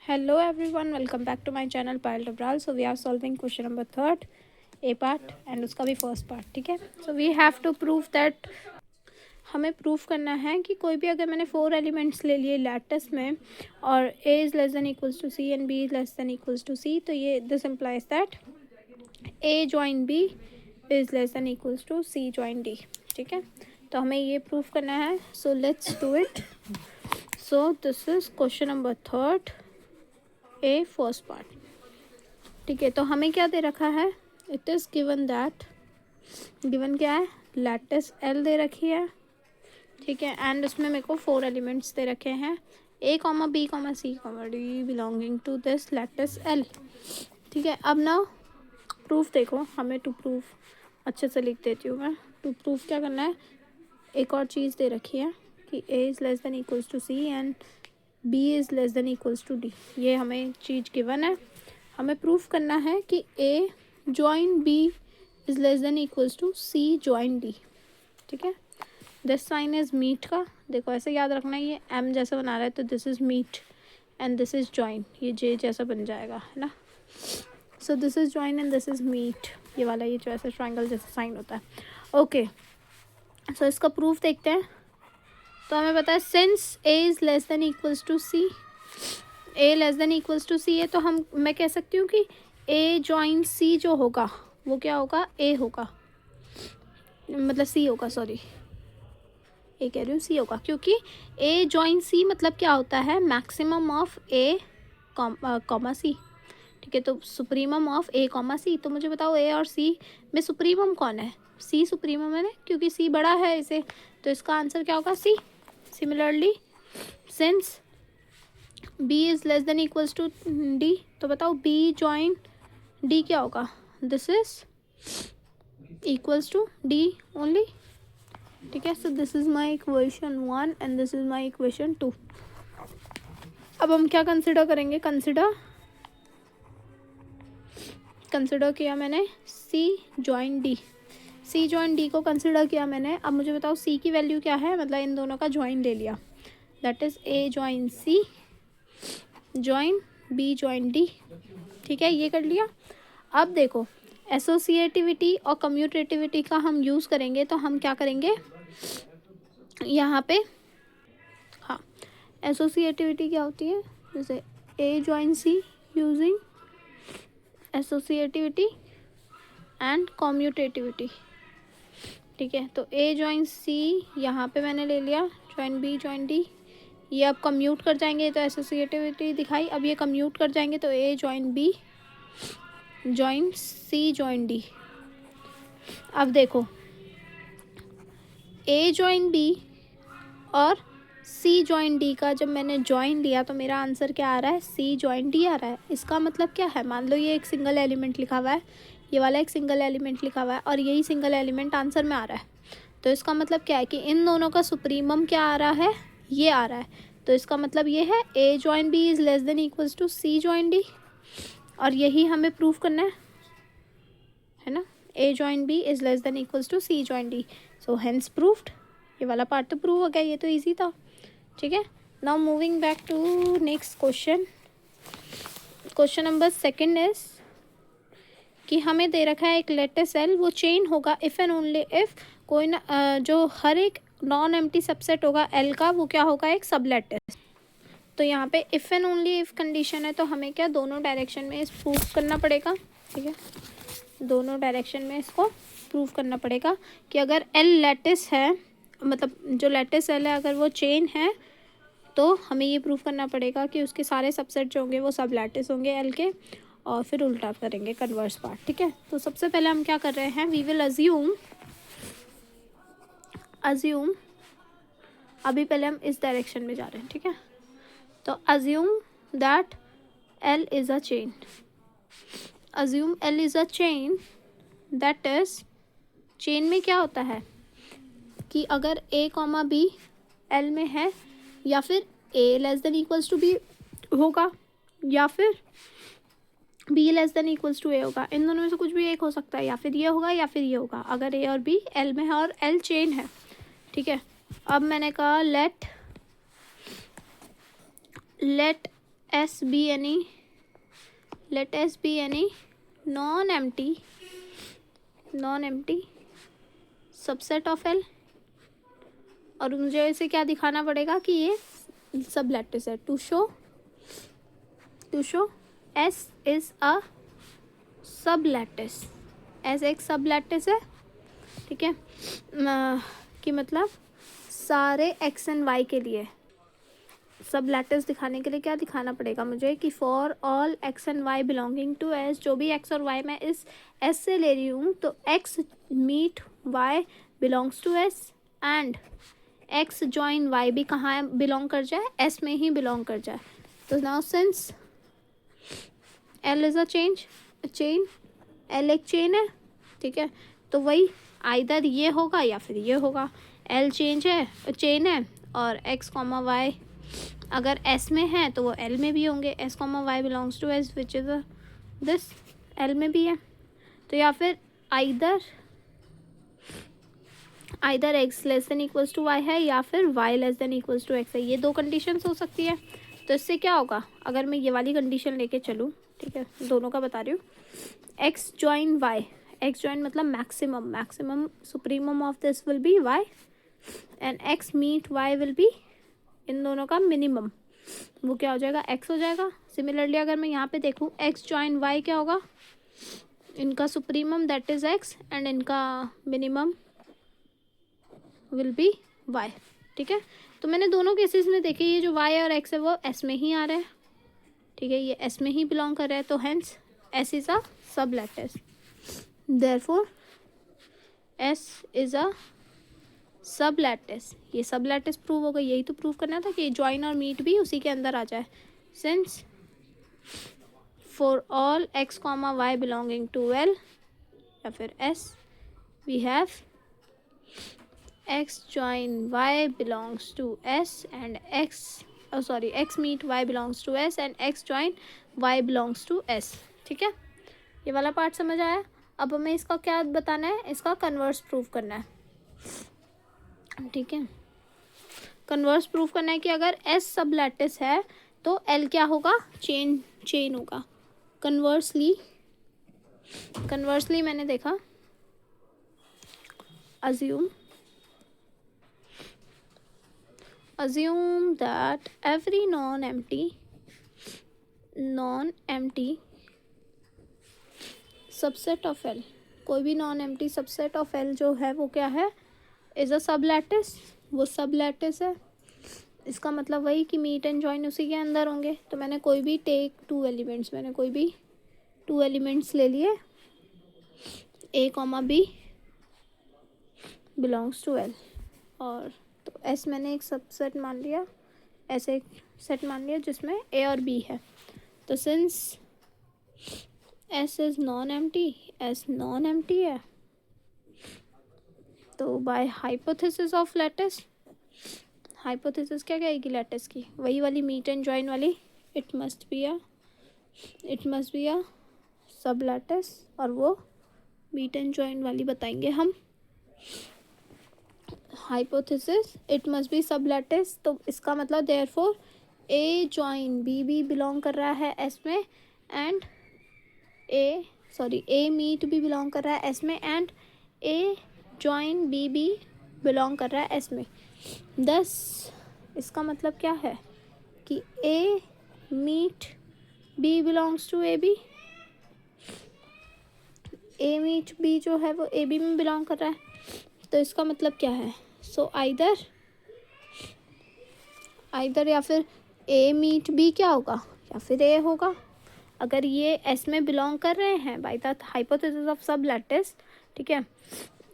Hello everyone, welcome back to my channel Payal Dabral. So we are solving question number third, A part and उसका भी first part. ठीक है. So we have to prove that हमें proof करना है कि कोई भी अगर मैंने 4 एलिमेंट्स ले लिए लैटिस में और A is less than equals to C and B is less than equals to C, तो ये this implies that A join B is less than equals to C join D. ठीक है, तो हमें ये प्रूफ करना है. So let's do it. So this is question number third, A first part. ठीक है, तो हमें क्या दे रखा है. It is given that, given क्या है, लैटिस एल दे रखी है. ठीक है, एंड उसमें मेरे को 4 एलिमेंट्स दे रखे हैं, A, B, C, D belonging to this lattice L. ठीक है, अब ना प्रूफ देखो, हमें टू प्रूफ अच्छे से लिख देती हूँ मैं. टू प्रूफ क्या करना है, एक और चीज़ दे रखी है कि A is less than equals to C and B is less than equals to D. ये हमें चीज़ गिवन है. हमें प्रूफ करना है कि A join B is less than equals to C join D. ठीक है, दिस साइन इज़ मीट का. देखो ऐसे याद रखना है, ये M जैसा बना रहा है तो this is meet and this is join, ये J जैसा बन जाएगा, है ना. So this is join and this is meet, ये वाला ये जो ऐसा ट्राइंगल जैसा साइन होता है. ओके, सो इसका प्रूफ देखते हैं. तो हमें पता है since A is less than equals to C, A less than equals to C है, तो मैं कह सकती हूँ कि A जॉइन C जो होगा वो क्या होगा, A होगा, मतलब C होगा, सॉरी A कह रही हूँ, C होगा, क्योंकि A जॉइन C मतलब क्या होता है, maximum of A comma C. ठीक है, तो supremum of A comma C. तो मुझे बताओ A और C में सुप्रीमम कौन है, C सुप्रीमम है ना, क्योंकि C बड़ा है इसे, तो इसका आंसर क्या होगा, C. Similarly since B is less than equals to D, तो बताओ B जॉइन D क्या होगा, this is equals to D only. ठीक है, so this is my equation 1 and this is my equation 2. अब हम क्या कंसिडर करेंगे, कंसिडर किया मैंने C join D, C join D को कंसिडर किया मैंने. अब मुझे बताओ C की वैल्यू क्या है, मतलब इन दोनों का जॉइन ले लिया, that is A join C join B join D. ठीक है, ये कर लिया. अब देखो एसोसिएटिविटी और कम्यूटेटिविटी का हम यूज़ करेंगे, तो हम क्या करेंगे यहाँ पे, हाँ, एसोसिएटिविटी क्या होती है, जैसे A join C using associativity and commutativity. ठीक है, तो A जॉइन C यहाँ पे मैंने ले लिया, जॉइन B जॉइन D. ये अब कम्यूट कर जाएंगे तो एसोसिएटिविटी दिखाई, अब ये कम्यूट कर जाएंगे तो A join B join C join D. अब देखो A जॉइन B और C जॉइन D का जब मैंने जॉइन लिया तो मेरा आंसर क्या आ रहा है, C जॉइन D आ रहा है. इसका मतलब क्या है, मान लो ये एक सिंगल एलिमेंट लिखा हुआ है, ये वाला एक सिंगल एलिमेंट लिखा हुआ है और यही सिंगल एलिमेंट आंसर में आ रहा है, तो इसका मतलब क्या है कि इन दोनों का सुप्रीमम क्या आ रहा है, ये आ रहा है. तो इसका मतलब ये है A join B is less than equals to C join D, और यही हमें प्रूफ करना है ना. A join B is less than equals to C join D. So hence proved. ये वाला पार्ट तो प्रूव हो गया, ये तो ईजी था. ठीक है, now moving back to next question. Question number second is कि हमें दे रखा है एक लैटिस एल, वो चेन होगा इफ़ एंड ओनली इफ़ कोई ना जो हर एक नॉन एम्प्टी सबसेट होगा एल का, वो क्या होगा, एक सब लैटिस. तो यहाँ पे if and only if condition है, तो हमें क्या दोनों डायरेक्शन में इस प्रूफ करना पड़ेगा. ठीक है, दोनों डायरेक्शन में इसको प्रूफ करना पड़ेगा कि अगर एल लैटिस है, मतलब जो लैटिस एल है अगर वो चेन है, तो हमें ये प्रूफ करना पड़ेगा कि उसके सारे सबसेट जो होंगे वो सब लैटिस होंगे एल के, और फिर उल्टा करेंगे कन्वर्स पार्ट. ठीक है, तो सबसे पहले हम क्या कर रहे हैं, वी विल अज्यूम अभी पहले हम इस डायरेक्शन में जा रहे हैं. ठीक है, तो assume that L is a chain. Assume L is a chain, that is, chain में क्या होता है कि अगर A कॉमा B एल में है, या फिर A less than equals to B होगा, या फिर B less than equals to A होगा. इन दोनों में से कुछ भी एक हो सकता है, या फिर ये होगा या फिर ये होगा, अगर A और B एल में है और एल चेन है. ठीक है, अब मैंने कहा let S be any non-empty subset of L, और मुझे इसे क्या दिखाना पड़ेगा कि ये सब लैटिस है। To show S is a sublattice, S एक सब लैटिस है, ठीक है, कि मतलब सारे x एंड y के लिए सब लैटिस दिखाने के लिए क्या दिखाना पड़ेगा मुझे कि for all x and y belonging to s, जो भी x और y मैं इस s से ले रही हूँ तो x meet y belongs to s and x join y भी कहाँ बिलोंग कर जाए, s में ही बिलोंग कर जाए। तो now since L is a chain, L एक चेन है, ठीक है, तो वही आइदर ये होगा या फिर ये होगा। L चेन है और x कॉमा y अगर S में है तो वो L में भी होंगे, S comma y belongs to S which is this L में भी है। तो या फिर either x less than equals to y है या फिर y less than equals to x है, ये दो कंडीशंस हो सकती है। तो इससे क्या होगा, अगर मैं ये वाली कंडीशन लेके चलूँ, ठीक है, दोनों का बता रही हूँ, x join y, x join मतलब maximum supremum of this will be y and x meet y will be in दोनों का मिनिमम, वो क्या हो जाएगा, x हो जाएगा। सिमिलरली अगर मैं यहाँ पे देखूँ x जॉइन y क्या होगा, इनका supremum that is x and इनका मिनिमम विल बी y, ठीक है। तो मैंने दोनों केसेस में देखे ये जो y और x है वो s में ही आ रहा है, ठीक है, ये s में ही बिलोंग कर रहा है, तो हेंस s इज अ सब lattice, therefore s is a सब लैटिस। ये सब लैटिस प्रूव हो गई, यही तो प्रूव करना था कि जॉइन और मीट भी उसी के अंदर आ जाए। Since for all x comma y belonging to L या फिर S we have x join y belongs to S and x meet y belongs to S and x join y belongs to S, ठीक है। ये वाला part समझ आया। अब हमें इसका क्या बताना है, इसका कन्वर्स प्रूफ करना है, ठीक है। कन्वर्स प्रूफ करना है कि अगर S सब लैटिस है तो L क्या होगा, चेन होगा। कन्वर्सली मैंने देखा, assume that every non-empty subset of L, कोई भी non-empty subset of L जो है वो क्या है, is a sublattice, वो sublattice है। इसका मतलब वही कि मीट एंड जॉइन उसी के अंदर होंगे। तो मैंने कोई भी टू एलिमेंट्स ले लिए, A comma B belongs to L, और तो S मैंने एक सबसेट मान लिया, ऐसे एक सेट मान लिया जिसमें A और B है। तो since S is non empty है, तो by hypothesis of lattice, hypothesis क्या कहेगी लैटिस की, वही वाली मीट एंड जॉइन वाली, it must be a sublattice, और वो मीट एंड जॉइन वाली बताएंगे हम हाइपोथेसिस, इट मस्ट बी सब लैटिस। तो इसका मतलब देयरफॉर A जॉइन B भी बिलोंग कर रहा है S में एंड A मीट भी बिलोंग कर रहा है S में एंड A जॉइन B भी बिलोंग कर रहा है S में। दस इसका मतलब क्या है कि A meet B belongs to AB, A meet B जो है वो AB में बिलोंग कर रहा है। तो इसका मतलब क्या है, सो आइदर या फिर A मीट B क्या होगा, या फिर A होगा। अगर ये S में बिलोंग कर रहे हैं बाय द हाइपोथेसिस ऑफ सब लैटिस, ठीक है,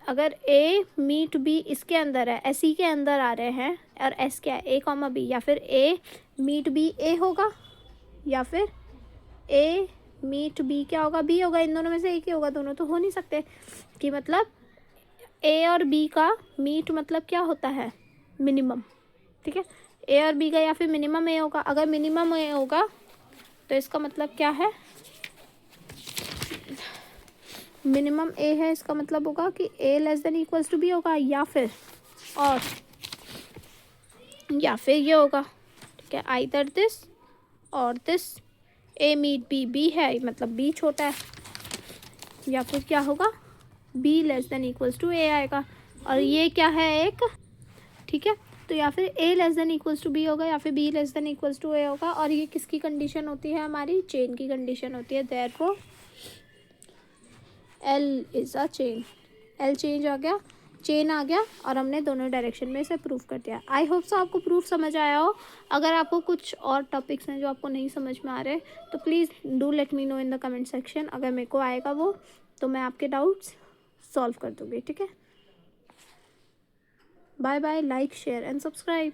अगर A मीट B इसके अंदर है, SE के अंदर आ रहे हैं, और S क्या है, A कॉमा B, या फिर A मीट B A होगा, या फिर A मीट B क्या होगा, B होगा। इन दोनों में से एक ही होगा, दोनों तो हो नहीं सकते। कि मतलब A और B का मीट मतलब क्या होता है, मिनिमम, ठीक है। A और B का या फिर मिनिमम A होगा, अगर मिनिमम A होगा तो इसका मतलब क्या है, मिनिमम A है, इसका मतलब होगा कि A less than equals to B होगा, या फिर ये होगा, ठीक है, आइदर दिस और this A meet B, B है मतलब बी छोटा है, या फिर क्या होगा B less than equals to A आएगा। और ये क्या है एक, ठीक है, तो या फिर A less than equals to B होगा या फिर B less than equals to A होगा। और ये किसकी कंडीशन होती है, हमारी चेन की कंडीशन होती है। Therefore L is a chain, L change आ गया, चेन आ गया, और हमने दोनों डायरेक्शन में इसे प्रूव कर दिया। आई होप सो आपको प्रूफ समझ आया हो। अगर आपको कुछ और टॉपिक्स हैं जो आपको नहीं समझ में आ रहे तो please do let me know in the comment section. अगर मेरे को आएगा वो तो मैं आपके डाउट्स सॉल्व कर दूँगी, ठीक है। Bye bye, like share and subscribe.